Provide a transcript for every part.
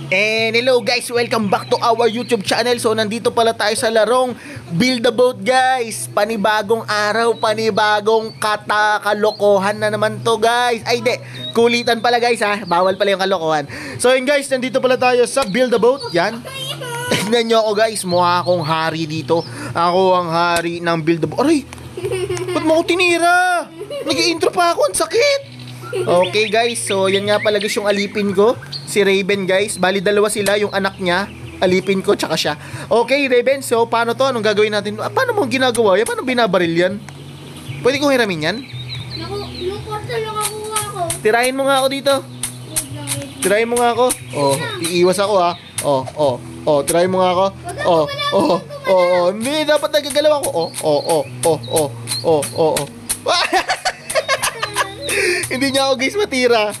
And hello guys, welcome back to our YouTube channel. So nandito pala tayo sa larong Build a Boat guys. Panibagong araw, panibagong kalokohan na naman to guys. Ay de, kulitan pala guys ha. Bawal pala yung kalokohan. So yun guys, nandito pala tayo sa Build a Boat. Yan. Tignan nyo ako guys, mukha akong hari dito. Ako ang hari ng Build a Boat. Aray, ba't mo ako tinira? Nag-i-intro pa ako, ang sakit. Okay guys, so yan nga pala guys yung alipin ko, si Raven guys. Bali dalawa sila, yung anak niya, alipin ko tsaka siya. Okay Raven, so paano to? Anong gagawin natin? Paano mo ginagawa yan? Paano binabaril yan? Pwede kong hiramin yan? Yung portal yung kakuha ko. Tirahin mo nga ako dito. Tirahin mo nga ako. Oh, iiwas ako ha. Oh, tirahin mo nga ako. Hindi, dapat nagagalaw ako. Hindi niya ako guys matira.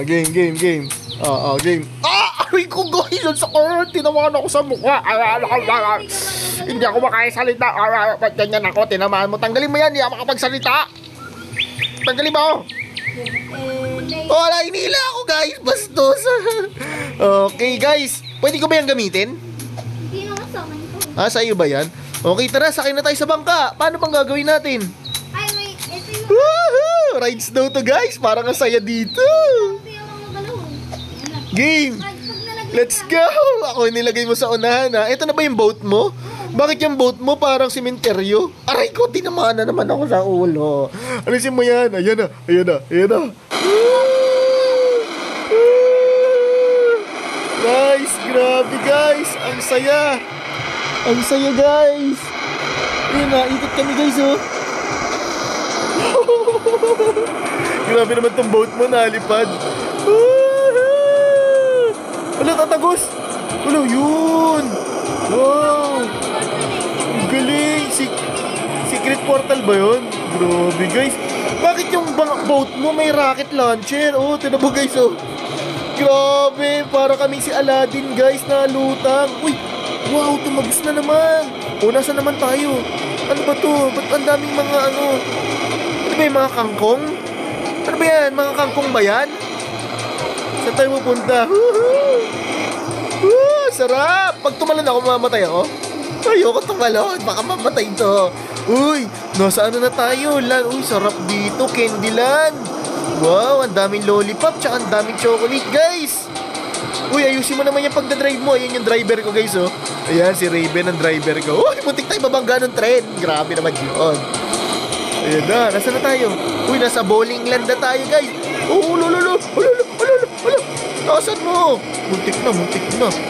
Game. Game. Ay ko guys, ang sakit. Tinamaan ako sa mukha. Hindi ako makakasalita. Ganyan ako, tinamaan mo. Tanggalin mo yan, hindi ako makapagsalita. Tanggalin mo. Wala, inila ako guys. Bastos. Okay guys, pwede ko ba yan gamitin? Hindi naman sa akin to. Sa'yo ba yan? Okay, tara, sakay na tayo sa bangka. Paano bang gagawin natin? Ay, wait. Ito yung... Woohoo! Rides daw to guys. Parang ang saya dito. Game! Let's go! Ako nilagay mo sa unahan ha. Ito na ba yung boat mo? Bakit yung boat mo parang simenteryo? Aray ko, tinamaan na naman ako sa ulo. Alisin mo yan. Ayan na. Nice! Grabe guys! Ang saya! Ang saya guys! Ayun na, ikot kami guys oh. Grabe naman tong boat mo, nalipad. Wala, tatagos. Wala, yun. Wow. Galing. Secret portal ba yun? Grabe guys. Bakit yung boat mo may rocket launcher? Oh, tinabo guys oh. Grabe, para kaming si Aladdin guys na lutang. Uy, wow, tumagos na naman. O, nasa naman tayo? Ano ba to? Ba't ang daming mga ano? Ano ba yung mga kangkong? Ano ba yan? Mga kangkong ba yan? Saan tayo pupunta? Sarap! Pag tumalon ako, mamatay ako? Ayoko tumalon, baka mamatay to. Uy, nasa ano na tayo? Uy, sarap dito, Candyland. Wow, ang daming lollipop, tsaka ang daming chocolate, guys. Uy, ayusin mo naman yung pagdadrive mo. Ayan yung driver ko, guys, oh. Ayan, si Raven ang driver ko. Uy, muntik tayo babangga ng tren. Grabe naman yun. Ayan na, nasa na tayo? Uy, nasa bowling land na tayo, guys. Oh, lolo. Nasaan mo? Muntik na.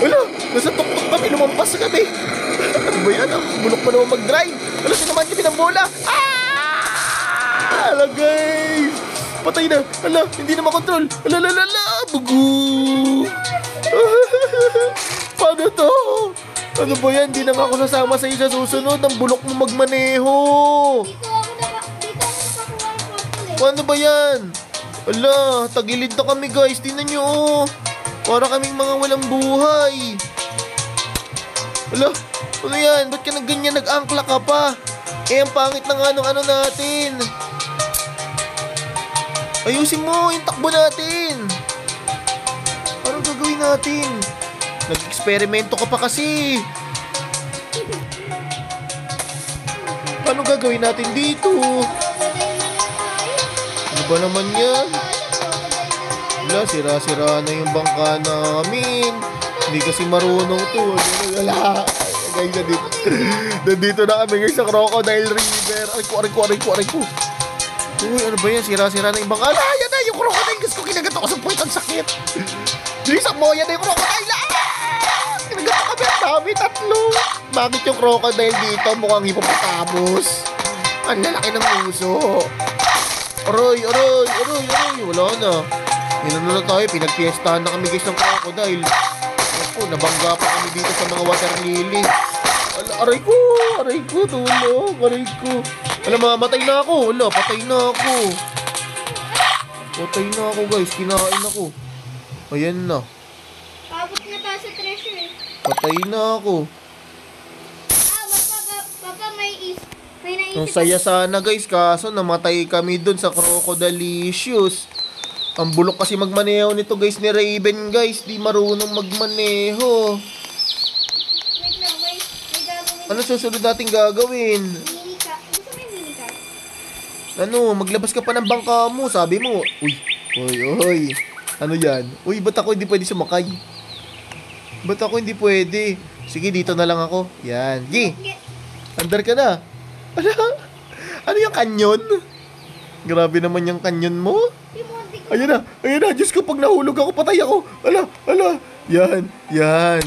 Wala, nasa tuktok kami, lumampas kami. Ano ba yan? Bulok pa naman mag-drive. Wala, sinaman kami ng bola. Hala, guys. Patay na. Hala, hindi na makontrol. Hala, bugu. Paano to? Ano ba yan? Hindi na nga ako sasama sa isa susunod. Ang bulok mo magmaneho. Paano ba yan? Ala, tagilid na kami guys. Tingnan nyo oh. Para kaming mga walang buhay. Ala, ano yan? Ba't ka ganyan nag-angkla ka pa? Ang pangit na nga nung ano natin. Ayusin mo yung takbo natin. Anong gagawin natin? Nag-eksperimento ka pa kasi. Paano gagawin natin dito? Ano ba naman yan? Wala, sira-sira na yung bangka namin. Hindi kasi marunong to. Wala. Guys, nandito na kami guys sa Crocodile River. Aray ko. Uy, ano ba yan? Sira-sira na yung bangka. Yan na yung crocodile. Gusto ko kinagat ako sa puwet. Ang sakit. Bilisan mo, yan na yung crocodile. Kinagat ako kami. Ang dami, tatlo. Bakit yung crocodile dito? Mukhang hippopotamus. Ang lalaki ng puso. Aroy. Wala na. Inano na tayo. Pinagpiestahan na kami guys ng crocodile. Ako, nabangga pa kami dito sa mga water lily. Aray ko. Tulong. Aray ko. Alam, mamatay na ako. Wala, patay na ako. Guys. Kinain ako. Ayan na. Abot na tayo sa treasure eh. Patay na ako. Papa, may naisip. Ang saya sana guys, kaso namatay kami dun sa Crocodilicious. Ang bulok kasi magmaneho nito guys ni Raven guys. Di marunong magmaneho. Wait lang, may gagawin. Ano susunod natin gagawin? Mini-car. Gusto mo yung mini-car? Ano, maglabas ka pa ng bangka mo. Sabi mo, uy. Ano yan? Uy, ba't ako hindi pwede sumakay? Ba't ako hindi pwede? Sige, dito na lang ako. Yan. Gi, andar ka na. Ano yung kanyon? Grabe naman yung kanyon mo. Yung muntik ko. Ayan na. Diyos ko, pag nahulog ako, patay ako. Ala. Yan. Yan.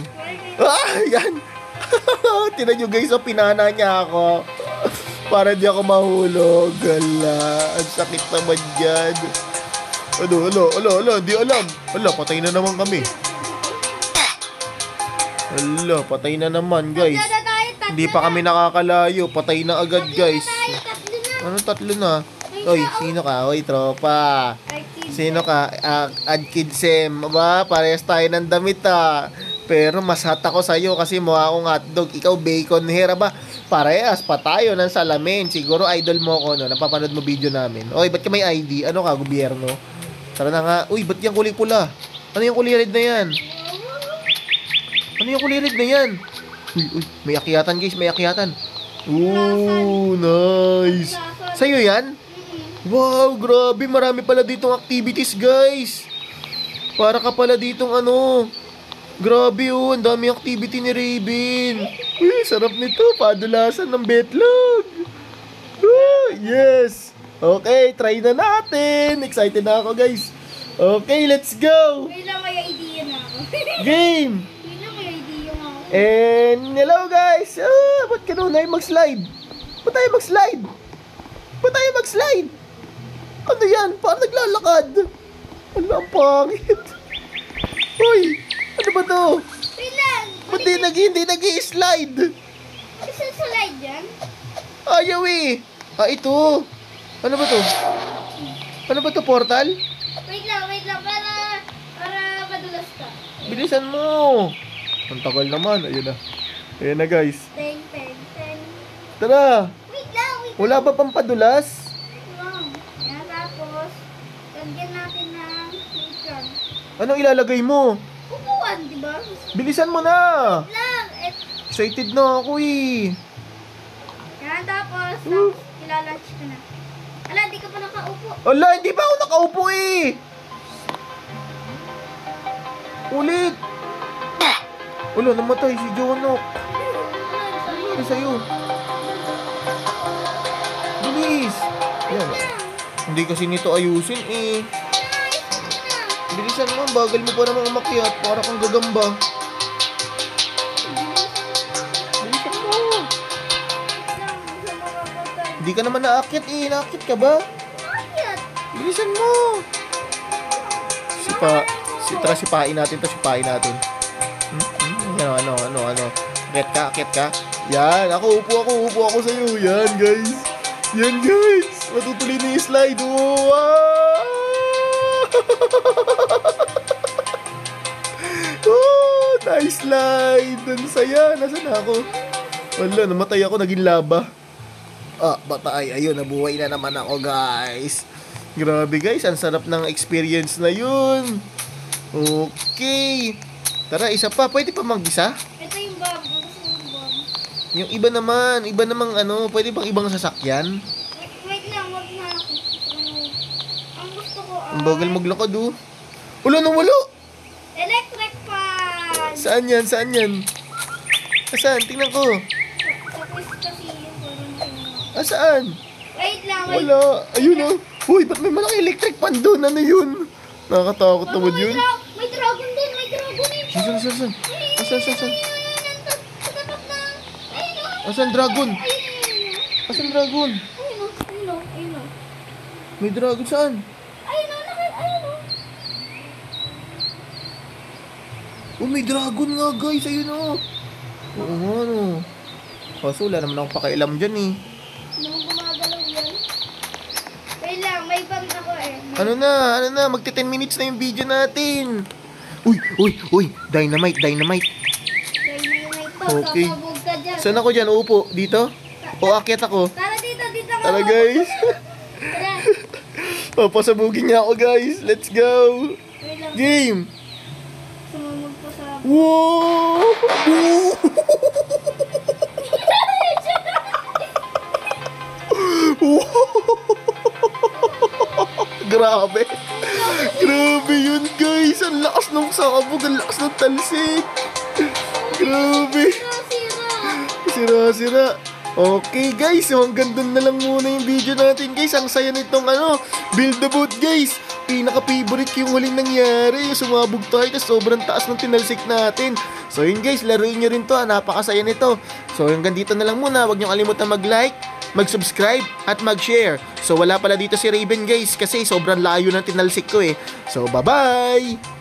Tinan nyo guys, pinana niya ako. Para di ako mahulog. Ala, ang sakit naman dyan. Ala, di alam. Ala, patay na naman kami. Ala, patay na naman guys. Hindi pa kami nakakalayo. Patay na agad guys. Ano tatlo na? Oy, sino ka? Oy, tropa. Sino ka? Adkidsem. Aba, parehas tayo ng damit Pero mas hot ako sa'yo kasi mukha akong hotdog. Ikaw bacon hair. Aba, parehas pa tayo ng salamin. Siguro idol mo ako, no? Napapanood mo video namin. Oy, ba't ka may ID? Ano ka, gobyerno? Tara na nga. Uy, ba't yung kulay pula? Ano yung kulay red na yan? Ano yung kulay red na yan? Uy, may akyatan guys, may akyatan. Ooh, nice. Sa'yo yan? Wow, grabe, marami pala ditong activities guys. Para ka pala ditong ano. Grabe ang dami activity ni Raven. Uy, sarap nito, padulasan ng betlog. Yes. Okay, try na natin. Excited na ako guys. Okay, let's go. Wait lang, may idea na ako. Game. Wait lang, may idea na ako. And hello guys. Ba't ka nun ay mag-slide? Ba't tayo mag-slide? Ano yan? Parang naglalakad. Ano ang pangit? Uy, ano ba to? Wait lang. Ba't hindi nag-i-slide? Gusto slide yan? Ayaw eh. Ito. Ano ba to? Ano ba to, portal? Wait lang. Para madulas ka. Bilisan mo. Ang tagal naman. Ayun na guys. Ten. Tara. Wait lang. Wala ba pang padulas? Lang. Yan, tapos, lagyan natin ng lechon. Anong ilalagay mo? Upuan, di ba? Bilisan mo na. Lang. Excited na ako eh. Yan, tapos ilalunch ka na. Ala, di ka pa nakaupo. Ala, hindi pa ako nakaupo eh. Ulit. Wala, namatay si Jonok. Ano sa'yo? Bilis. Yan. Hindi kasi nito ayusin eh. Bilisan mo, bagal mo pa namang umakyat. Para kang gagamba. Bilisan mo. Hindi ka naman naakyat eh. Naakyat ka ba? Bilisan mo. Tara, sipain natin to. Ano? Akyat ka? Yan, upo ako sa'yo. Yan, guys. Matutuloy na yung slide. Wow! Oh, nice slide. Ang saya. Nasaan ako? Wala, namatay ako. Naging laba. Batay. Ayun, nabuhay na naman ako, guys. Grabe, guys. Ang sarap ng experience na yun. Okay. Tara, isa pa. Pwede pa mag-isa? Ito yung bomb. Gusto mo yung bomb? Yung iba namang ano, pwede pang ibang sasakyan? Wait lang, wag na ako. Ang gusto ko Ang bagal maglakad, oh. Wala. electric fan. Saan yan? Saan? Tingnan ko. Tapos kasi yung parang Saan? Wait lang. Wala. Ayun, oh. Uy, ba't may malaking electric pan doon? Ano yun? Nakakatakot naman yun. May dragon din. Saan? Asan dragon? Asan dragon? Ayun o. May dragon saan? Ayun o. Oh, may dragon nga guys. Ayun o. Oo nga no. Kaso wala naman akong pakialam dyan eh. Nung gumagalaw yan. Wait lang, may bang ako eh. Ano na? Magti 10 minutes na yung video natin. Uy. Dynamite. Kaya may pa. Okay. Kakabog ka dyan. Saan ako dyan? Uupo? Dito? O akyat ako? Tara dito ka. Tara guys. Tara. Papasabugin niya ako guys. Let's go. Wait lang. Game. Sumamog po sa... Wow! Grabe. Grabe yun guys. Ang lakas ng sabog. Ang lakas ng talsik. Grabe. Sira-sira. Okay guys, so hanggang dun na lang muna yung video natin guys. Ang saya nitong build the boat guys. Pinaka-favorite yung huling nangyari. Sumabog tayo kasi sobrang taas ng tinalsik natin. So yun guys, laruin nyo rin to. Napakasaya nito. So hanggang dito na lang muna. Huwag nyo kalimutan mag-like, mag-subscribe, at mag-share. So wala pala dito si Raven guys kasi sobrang layo ng tinalsik ko eh. So bye-bye!